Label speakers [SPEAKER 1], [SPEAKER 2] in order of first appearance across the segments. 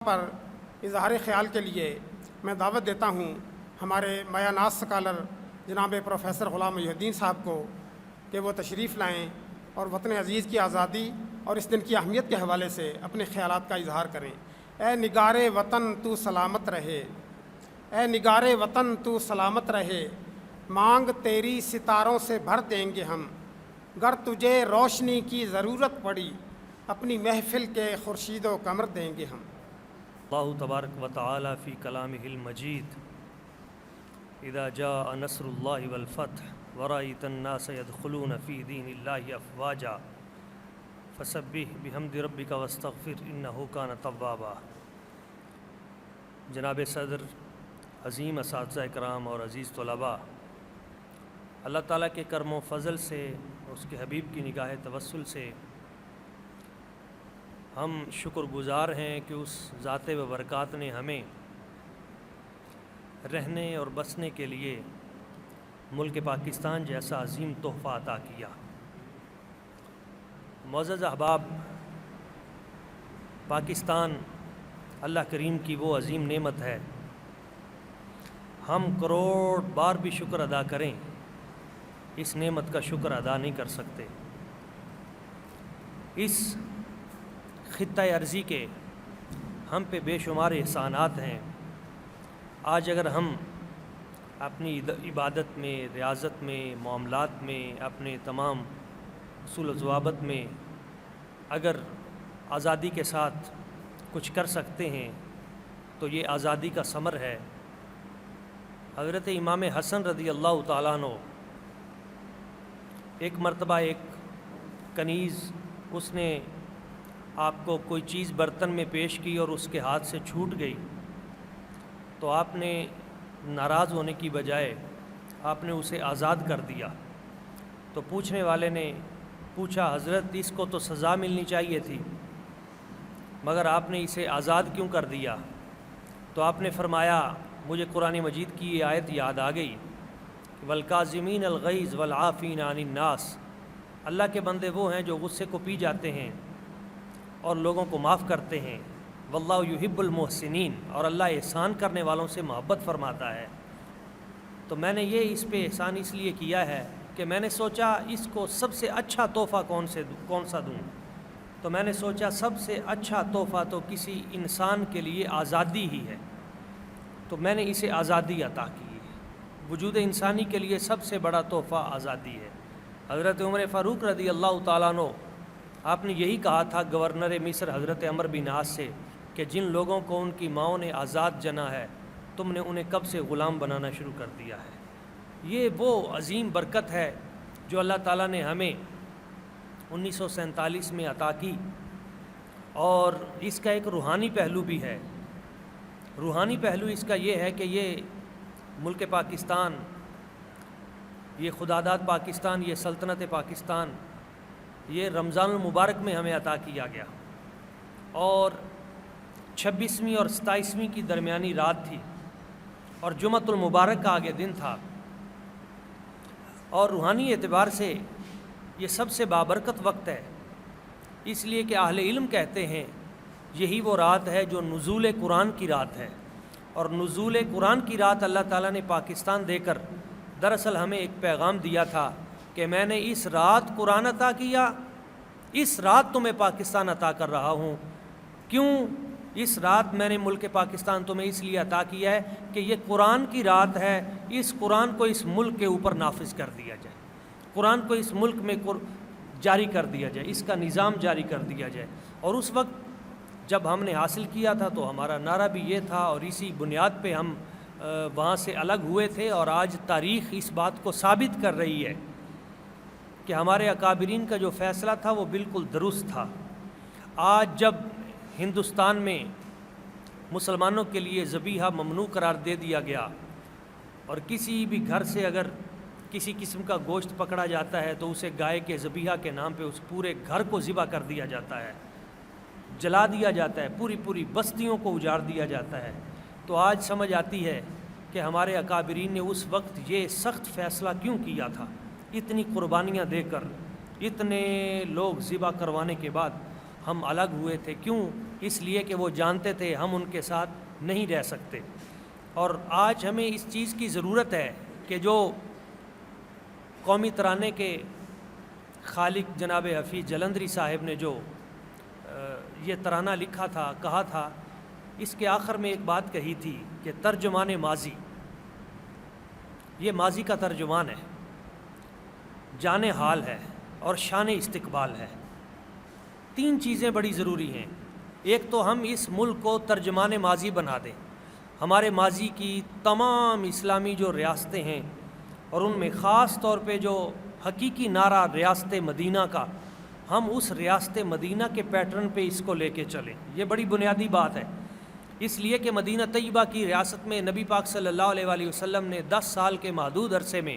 [SPEAKER 1] پر اظہار خیال کے لیے میں دعوت دیتا ہوں ہمارے مایہ ناز سکالر جناب پروفیسر غلام محی الدین صاحب کو کہ وہ تشریف لائیں اور وطن عزیز کی آزادی اور اس دن کی اہمیت کے حوالے سے اپنے خیالات کا اظہار کریں۔ اے نگار وطن تو سلامت رہے، اے نگار وطن تو سلامت رہے، مانگ تیری ستاروں سے بھر دیں گے ہم، گر تجھے روشنی کی ضرورت پڑی اپنی محفل کے خورشید و قمر دیں گے ہم۔
[SPEAKER 2] اللہ تبارک و تعالی فی کلامہ المجید اذا جاء نصر اللہ والفتح ورأیت الناس يدخلون فی دین اللہ افواجا فسبح بحمد ربک واستغفر انہ کان توابا۔ جناب صدر، عظیم اساتذہ کرام اور عزیز طلباء، اللہ تعالیٰ کے کرم و فضل سے، اس کے حبیب کی نگاہ توسل سے ہم شکر گزار ہیں کہ اس ذات و برکات نے ہمیں رہنے اور بسنے کے لیے ملک پاکستان جیسا عظیم تحفہ عطا کیا۔ معزز احباب، پاکستان اللہ کریم کی وہ عظیم نعمت ہے، ہم کروڑ بار بھی شکر ادا کریں اس نعمت کا شکر ادا نہیں کر سکتے۔ اس خطہ ارضی کے ہم پہ بے شمار احسانات ہیں۔ آج اگر ہم اپنی عبادت میں، ریاضت میں، معاملات میں، اپنے تمام اصول و ضوابط میں اگر آزادی کے ساتھ کچھ کر سکتے ہیں تو یہ آزادی کا ثمر ہے۔ حضرت امام حسن رضی اللہ تعالیٰ عنہ، ایک مرتبہ ایک کنیز اس نے آپ کو کوئی چیز برتن میں پیش کی اور اس کے ہاتھ سے چھوٹ گئی، تو آپ نے ناراض ہونے کی بجائے آپ نے اسے آزاد کر دیا۔ تو پوچھنے والے نے پوچھا، حضرت اس کو تو سزا ملنی چاہیے تھی، مگر آپ نے اسے آزاد کیوں کر دیا؟ تو آپ نے فرمایا، مجھے قرآن مجید کی یہ آیت یاد آ گئی، والکاظمین الغیظ والعافین عن الناس، اللہ کے بندے وہ ہیں جو غصے کو پی جاتے ہیں اور لوگوں کو معاف کرتے ہیں، واللہ یحب المحسنین، اور اللہ احسان کرنے والوں سے محبت فرماتا ہے۔ تو میں نے یہ اس پہ احسان اس لیے کیا ہے کہ میں نے سوچا اس کو سب سے اچھا تحفہ کون سا دوں؟ تو میں نے سوچا سب سے اچھا تحفہ تو کسی انسان کے لیے آزادی ہی ہے، تو میں نے اسے آزادی عطا کی ہے۔ وجود انسانی کے لیے سب سے بڑا تحفہ آزادی ہے۔ حضرت عمر فاروق رضی اللہ تعالیٰ عنہ، آپ نے یہی کہا تھا گورنر مصر حضرت عمرو بن عاص سے کہ جن لوگوں کو ان کی ماؤں نے آزاد جنا ہے، تم نے انہیں کب سے غلام بنانا شروع کر دیا ہے۔ یہ وہ عظیم برکت ہے جو اللہ تعالیٰ نے ہمیں 1947 میں عطا کی، اور اس کا ایک روحانی پہلو بھی ہے۔ روحانی پہلو اس کا یہ ہے کہ یہ ملک پاکستان، یہ خداداد پاکستان، یہ سلطنت پاکستان، یہ رمضان المبارک میں ہمیں عطا کیا گیا، اور 26ویں اور 27ویں کی درمیانی رات تھی، اور جمعۃ المبارک کا آگے دن تھا، اور روحانی اعتبار سے یہ سب سے بابرکت وقت ہے، اس لیے کہ اہل علم کہتے ہیں یہی وہ رات ہے جو نزول قرآن کی رات ہے، اور نزول قرآن کی رات اللہ تعالیٰ نے پاکستان دے کر دراصل ہمیں ایک پیغام دیا تھا کہ میں نے اس رات قرآن عطا کیا، اس رات تمہیں پاکستان عطا کر رہا ہوں۔ کیوں اس رات میں نے ملک پاکستان تمہیں اس لیے عطا کیا ہے کہ یہ قرآن کی رات ہے، اس قرآن کو اس ملک کے اوپر نافذ کر دیا جائے، قرآن کو اس ملک میں جاری کر دیا جائے، اس کا نظام جاری کر دیا جائے۔ اور اس وقت جب ہم نے حاصل کیا تھا تو ہمارا نعرہ بھی یہ تھا، اور اسی بنیاد پہ ہم وہاں سے الگ ہوئے تھے، اور آج تاریخ اس بات کو ثابت کر رہی ہے کہ ہمارے اکابرین کا جو فیصلہ تھا وہ بالکل درست تھا۔ آج جب ہندوستان میں مسلمانوں کے لیے ذبیحہ ممنوع قرار دے دیا گیا، اور کسی بھی گھر سے اگر کسی قسم کا گوشت پکڑا جاتا ہے تو اسے گائے کے ذبیحہ کے نام پہ اس پورے گھر کو ذبح کر دیا جاتا ہے، جلا دیا جاتا ہے، پوری بستیوں کو اجاڑ دیا جاتا ہے، تو آج سمجھ آتی ہے کہ ہمارے اکابرین نے اس وقت یہ سخت فیصلہ کیوں کیا تھا۔ اتنی قربانیاں دے کر، اتنے لوگ ذبح کروانے کے بعد ہم الگ ہوئے تھے، کیوں؟ اس لیے کہ وہ جانتے تھے ہم ان کے ساتھ نہیں رہ سکتے۔ اور آج ہمیں اس چیز کی ضرورت ہے کہ جو قومی ترانے کے خالق جناب حفیظ جلندری صاحب نے جو یہ ترانہ لکھا تھا، کہا تھا، اس کے آخر میں ایک بات کہی تھی کہ ترجمان ماضی، یہ ماضی کا ترجمان ہے، جان حال ہے اور شان استقبال ہے۔ تین چیزیں بڑی ضروری ہیں۔ ایک تو ہم اس ملک کو ترجمان ماضی بنا دیں، ہمارے ماضی کی تمام اسلامی جو ریاستیں ہیں اور ان میں خاص طور پہ جو حقیقی نعرہ ریاست مدینہ کا، ہم اس ریاست مدینہ کے پیٹرن پہ اس کو لے کے چلیں۔ یہ بڑی بنیادی بات ہے، اس لیے کہ مدینہ طیبہ کی ریاست میں نبی پاک صلی اللہ علیہ وآلہ وسلم نے 10 سال کے محدود عرصے میں،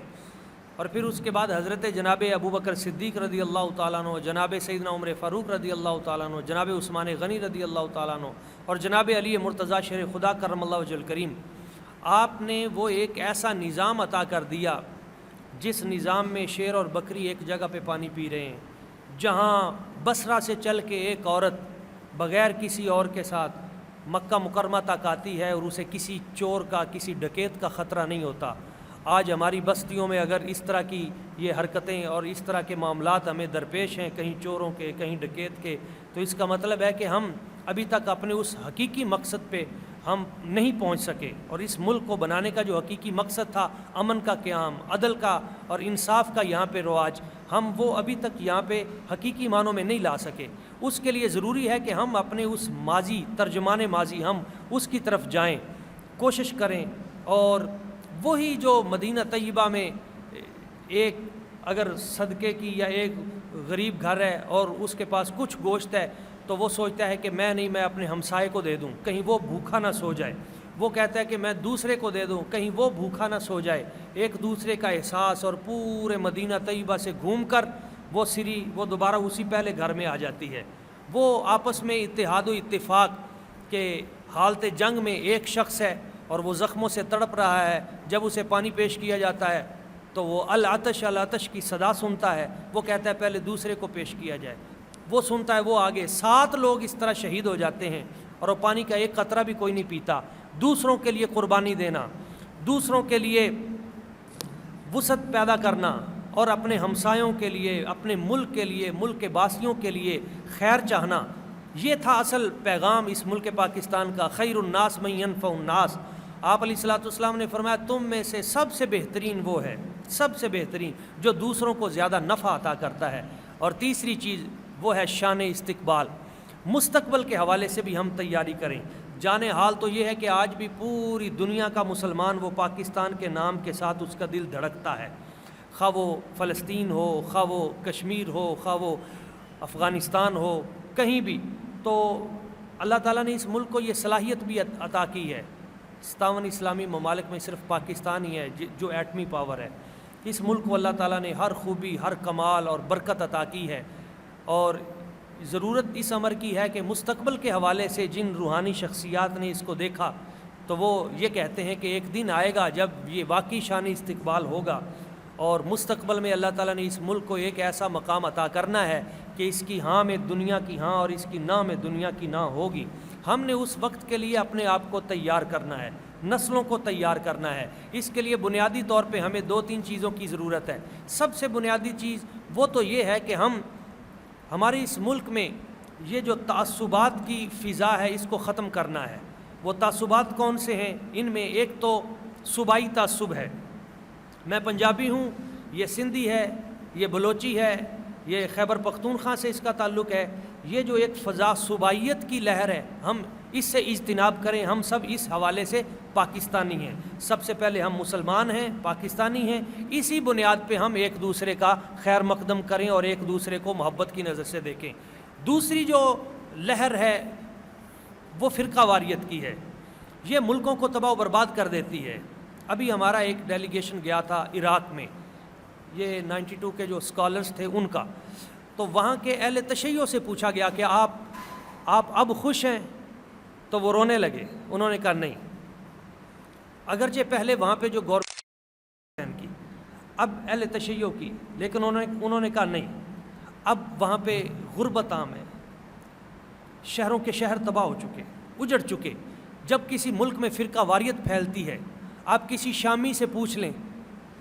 [SPEAKER 2] اور پھر اس کے بعد حضرت جناب ابوبکر صدیق رضی اللہ تعالیٰ عنہ، جناب سیدنا عمر فاروق رضی اللہ تعالیٰ عنہ، جناب عثمان غنی رضی اللہ تعالیٰ عنہ اور جناب علی مرتضیٰ شیر خدا کرم اللہ وجہ الکریم، آپ نے وہ ایک ایسا نظام عطا کر دیا جس نظام میں شیر اور بکری ایک جگہ پہ پانی پی رہے ہیں، جہاں بصرہ سے چل کے ایک عورت بغیر کسی اور کے ساتھ مکہ مکرمہ تک آتی ہے اور اسے کسی چور کا، کسی ڈکیت کا خطرہ نہیں ہوتا۔ آج ہماری بستیوں میں اگر اس طرح کی یہ حرکتیں اور اس طرح کے معاملات ہمیں درپیش ہیں، کہیں چوروں کے، کہیں ڈکیت کے، تو اس کا مطلب ہے کہ ہم ابھی تک اپنے اس حقیقی مقصد پہ ہم نہیں پہنچ سکے، اور اس ملک کو بنانے کا جو حقیقی مقصد تھا، امن کا قیام، عدل کا اور انصاف کا یہاں پہ رواج، ہم وہ ابھی تک یہاں پہ حقیقی معنوں میں نہیں لا سکے۔ اس کے لیے ضروری ہے کہ ہم اپنے اس ماضی، ترجمان ماضی، ہم اس کی طرف جائیں، کوشش کریں، اور وہی جو مدینہ طیبہ میں ایک اگر صدقے کی یا ایک غریب گھر ہے اور اس کے پاس کچھ گوشت ہے تو وہ سوچتا ہے کہ میں نہیں، میں اپنے ہمسائے کو دے دوں کہیں وہ بھوکا نہ سو جائے، وہ کہتا ہے کہ میں دوسرے کو دے دوں کہیں وہ بھوکا نہ سو جائے۔ ایک دوسرے کا احساس، اور پورے مدینہ طیبہ سے گھوم کر وہ دوبارہ اسی پہلے گھر میں آ جاتی ہے۔ وہ آپس میں اتحاد و اتفاق کے حالت جنگ میں ایک شخص ہے اور وہ زخموں سے تڑپ رہا ہے، جب اسے پانی پیش کیا جاتا ہے تو وہ العطش العطش کی صدا سنتا ہے، وہ کہتا ہے پہلے دوسرے کو پیش کیا جائے، وہ سنتا ہے، وہ آگے 7 لوگ اس طرح شہید ہو جاتے ہیں اور وہ پانی کا ایک قطرہ بھی کوئی نہیں پیتا۔ دوسروں کے لیے قربانی دینا، دوسروں کے لیے وسعت پیدا کرنا، اور اپنے ہمسایوں کے لیے، اپنے ملک کے لیے، ملک کے باسیوں کے لیے خیر چاہنا، یہ تھا اصل پیغام اس ملک پاکستان کا۔ خیر الناس من ینفع الناس، آپ علیہ الصلوۃ والسلام نے فرمایا تم میں سے سب سے بہترین وہ ہے، سب سے بہترین جو دوسروں کو زیادہ نفع عطا کرتا ہے۔ اور تیسری چیز وہ ہے شان استقبال، مستقبل کے حوالے سے بھی ہم تیاری کریں۔ جان حال تو یہ ہے کہ آج بھی پوری دنیا کا مسلمان وہ پاکستان کے نام کے ساتھ اس کا دل دھڑکتا ہے، خواہ وہ فلسطین ہو، خواہ وہ کشمیر ہو، خواہ وہ افغانستان ہو، کہیں بھی۔ تو اللہ تعالیٰ نے اس ملک کو یہ صلاحیت بھی عطا کی ہے۔ 57 اسلامی ممالک میں صرف پاکستان ہی ہے جو ایٹمی پاور ہے۔ اس ملک کو اللہ تعالیٰ نے ہر خوبی، ہر کمال اور برکت عطا کی ہے، اور ضرورت اس امر کی ہے کہ مستقبل کے حوالے سے جن روحانی شخصیات نے اس کو دیکھا تو وہ یہ کہتے ہیں کہ ایک دن آئے گا جب یہ واقعی شان استقبال ہوگا، اور مستقبل میں اللہ تعالیٰ نے اس ملک کو ایک ایسا مقام عطا کرنا ہے کہ اس کی ہاں میں دنیا کی ہاں اور اس کی نہ میں دنیا کی نہ ہوگی۔ ہم نے اس وقت کے لیے اپنے آپ کو تیار کرنا ہے، نسلوں کو تیار کرنا ہے۔ اس کے لیے بنیادی طور پہ ہمیں 2-3 چیزوں کی ضرورت ہے۔ سب سے بنیادی چیز وہ تو یہ ہے کہ ہمارے اس ملک میں یہ جو تعصبات کی فضا ہے اس کو ختم کرنا ہے۔ وہ تعصبات کون سے ہیں؟ ان میں ایک تو صوبائی تعصب ہے، میں پنجابی ہوں، یہ سندھی ہے، یہ بلوچی ہے، یہ خیبر پختونخوا سے اس کا تعلق ہے۔ یہ جو ایک فضا صوبائیت کی لہر ہے، ہم اس سے اجتناب کریں۔ ہم سب اس حوالے سے پاکستانی ہیں، سب سے پہلے ہم مسلمان ہیں، پاکستانی ہیں، اسی بنیاد پہ ہم ایک دوسرے کا خیر مقدم کریں اور ایک دوسرے کو محبت کی نظر سے دیکھیں۔ دوسری جو لہر ہے وہ فرقہ واریت کی ہے، یہ ملکوں کو تباہ و برباد کر دیتی ہے۔ ابھی ہمارا ایک ڈیلیگیشن گیا تھا عراق میں، یہ 92 کے جو اسکالرز تھے ان کا، تو وہاں کے اہل تشیع سے پوچھا گیا کہ آپ اب خوش ہیں؟ تو وہ رونے لگے، انہوں نے کہا نہیں، اگرچہ پہلے وہاں پہ جو گورنمنٹ کی، اب اہل تشیع کی، لیکن انہوں نے کہا نہیں، اب وہاں پہ غربت عام ہے، شہروں کے شہر تباہ ہو چکے، اجڑ چکے۔ جب کسی ملک میں فرقہ واریت پھیلتی ہے، آپ کسی شامی سے پوچھ لیں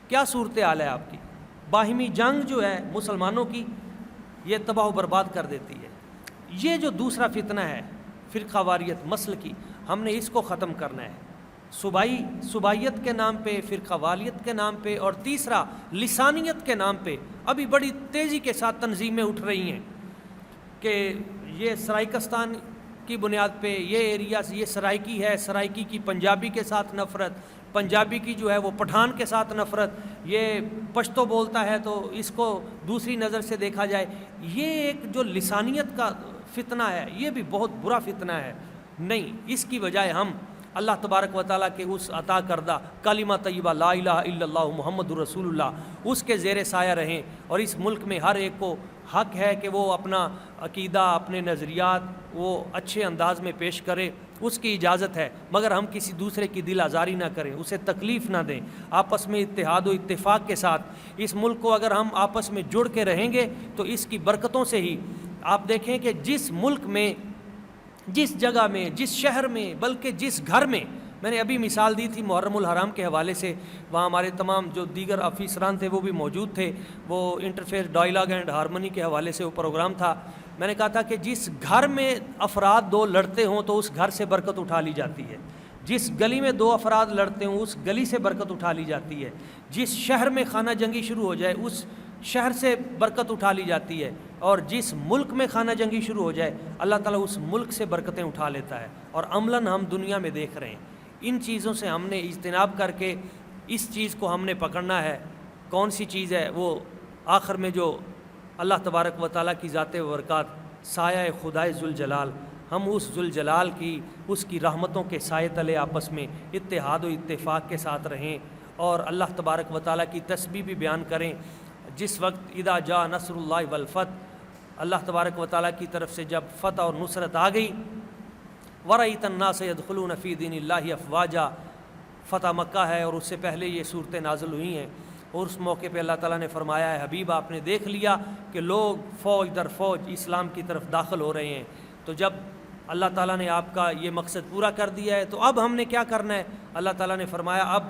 [SPEAKER 2] کیا صورتحال ہے آپ کی، باہمی جنگ جو ہے مسلمانوں کی، یہ تباہ و برباد کر دیتی ہے۔ یہ جو دوسرا فتنہ ہے فرقہ واریت مسل کی، ہم نے اس کو ختم کرنا ہے، صوبائیت کے نام پہ، فرقہ واریت کے نام پہ، اور تیسرا لسانیت کے نام پہ ابھی بڑی تیزی کے ساتھ تنظیمیں اٹھ رہی ہیں کہ یہ سرائیکستان کی بنیاد پہ یہ ایریاز، یہ سرائیکی ہے، سرائیکی کی پنجابی کے ساتھ نفرت، پنجابی کی جو ہے وہ پٹھان کے ساتھ نفرت، یہ پشتو بولتا ہے تو اس کو دوسری نظر سے دیکھا جائے۔ یہ ایک جو لسانیت کا فتنہ ہے یہ بھی بہت برا فتنہ ہے۔ نہیں، اس کی بجائے ہم اللہ تبارک و تعالیٰ کے اس عطا کردہ کلمہ طیبہ لا الہ الا اللہ محمد رسول اللہ، اس کے زیر سایہ رہیں، اور اس ملک میں ہر ایک کو حق ہے کہ وہ اپنا عقیدہ، اپنے نظریات وہ اچھے انداز میں پیش کرے، اس کی اجازت ہے، مگر ہم کسی دوسرے کی دل آزاری نہ کریں، اسے تکلیف نہ دیں، آپس میں اتحاد و اتفاق کے ساتھ اس ملک کو اگر ہم آپس میں جڑ کے رہیں گے تو اس کی برکتوں سے ہی آپ دیکھیں کہ جس ملک میں، جس جگہ میں، جس شہر میں، بلکہ جس گھر میں، میں نے ابھی مثال دی تھی محرم الحرام کے حوالے سے، وہاں ہمارے تمام جو دیگر افیسران تھے وہ بھی موجود تھے، وہ انٹرفیس ڈائلاگ اینڈ ہارمنی کے حوالے سے وہ پروگرام تھا۔ میں نے کہا تھا کہ جس گھر میں افراد دو لڑتے ہوں تو اس گھر سے برکت اٹھا لی جاتی ہے، جس گلی میں دو افراد لڑتے ہوں اس گلی سے برکت اٹھا لی جاتی ہے، جس شہر میں خانہ جنگی شروع ہو جائے اس شہر سے برکت اٹھا لی جاتی ہے، اور جس ملک میں خانہ جنگی شروع ہو جائے اللہ تعالیٰ اس ملک سے برکتیں اٹھا لیتا ہے، اور عملاً ہم دنیا میں دیکھ رہے ہیں۔ ان چیزوں سے ہم نے اجتناب کر کے اس چیز کو ہم نے پکڑنا ہے۔ کون سی چیز ہے؟ وہ آخر میں جو اللہ تبارک و تعالیٰ کی ذات و برکات، سایہ خدائے ذوالجلال، ہم اس ذوالجلال کی، اس کی رحمتوں کے سائے تلے آپس میں اتحاد و اتفاق کے ساتھ رہیں، اور اللہ تبارک و تعالیٰ کی تسبیح بھی بیان کریں۔ جس وقت اذا جاء نصر اللہ والفتح، اللہ تبارک و تعالیٰ کی طرف سے جب فتح اور نصرت آ گئی، وَرَأَيْتَ النَّاسَ يَدْخُلُونَ فِي دِينِ اللَّهِ أَفْوَاجًا، فتح مکہ ہے اور اس سے پہلے یہ صورتیں نازل ہوئی ہیں، اور اس موقع پہ اللہ تعالیٰ نے فرمایا ہے حبیب آپ نے دیکھ لیا کہ لوگ فوج در فوج اسلام کی طرف داخل ہو رہے ہیں۔ تو جب اللہ تعالیٰ نے آپ کا یہ مقصد پورا کر دیا ہے تو اب ہم نے کیا کرنا ہے؟ اللہ تعالیٰ نے فرمایا اب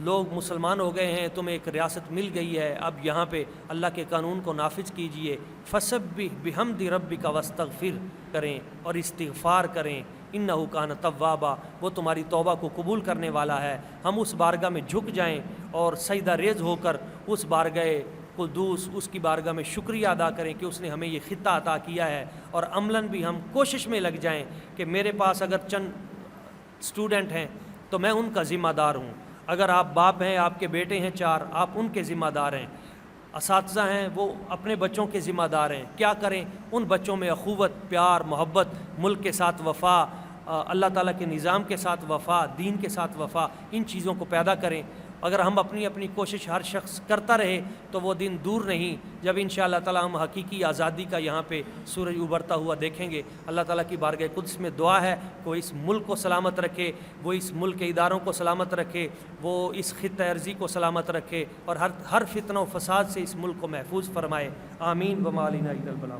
[SPEAKER 2] لوگ مسلمان ہو گئے ہیں، تمہیں ایک ریاست مل گئی ہے، اب یہاں پہ اللہ کے قانون کو نافذ کیجئے، فسبح بحمد ربک واستغفر کریں اور استغفار کریں، انہ کان توابا، وہ تمہاری توبہ کو قبول کرنے والا ہے۔ ہم اس بارگاہ میں جھک جائیں اور سجدہ ریز ہو کر اس بارگاہ قدوس، اس کی بارگاہ میں شکریہ ادا کریں کہ اس نے ہمیں یہ خطہ عطا کیا ہے، اور عملاً بھی ہم کوشش میں لگ جائیں کہ میرے پاس اگر چند اسٹوڈنٹ ہیں تو میں ان کا ذمہ دار ہوں، اگر آپ باپ ہیں، آپ کے بیٹے ہیں 4، آپ ان کے ذمہ دار ہیں، اساتذہ ہیں وہ اپنے بچوں کے ذمہ دار ہیں، کیا کریں؟ ان بچوں میں اخوت، پیار، محبت، ملک کے ساتھ وفا، اللہ تعالیٰ کے نظام کے ساتھ وفا، دین کے ساتھ وفا، ان چیزوں کو پیدا کریں۔ اگر ہم اپنی کوشش ہر شخص کرتا رہے تو وہ دن دور نہیں جب انشاءاللہ تعالیٰ ہم حقیقی آزادی کا یہاں پہ سورج ابھرتا ہوا دیکھیں گے۔ اللہ تعالیٰ کی بارگاہ قدس میں دعا ہے کہ وہ اس ملک کو سلامت رکھے، وہ اس ملک کے اداروں کو سلامت رکھے، وہ اس خطہ ارضی کو سلامت رکھے، اور ہر فتنہ و فساد سے اس ملک کو محفوظ فرمائے۔ آمین۔ وما علینا الا البلاغ۔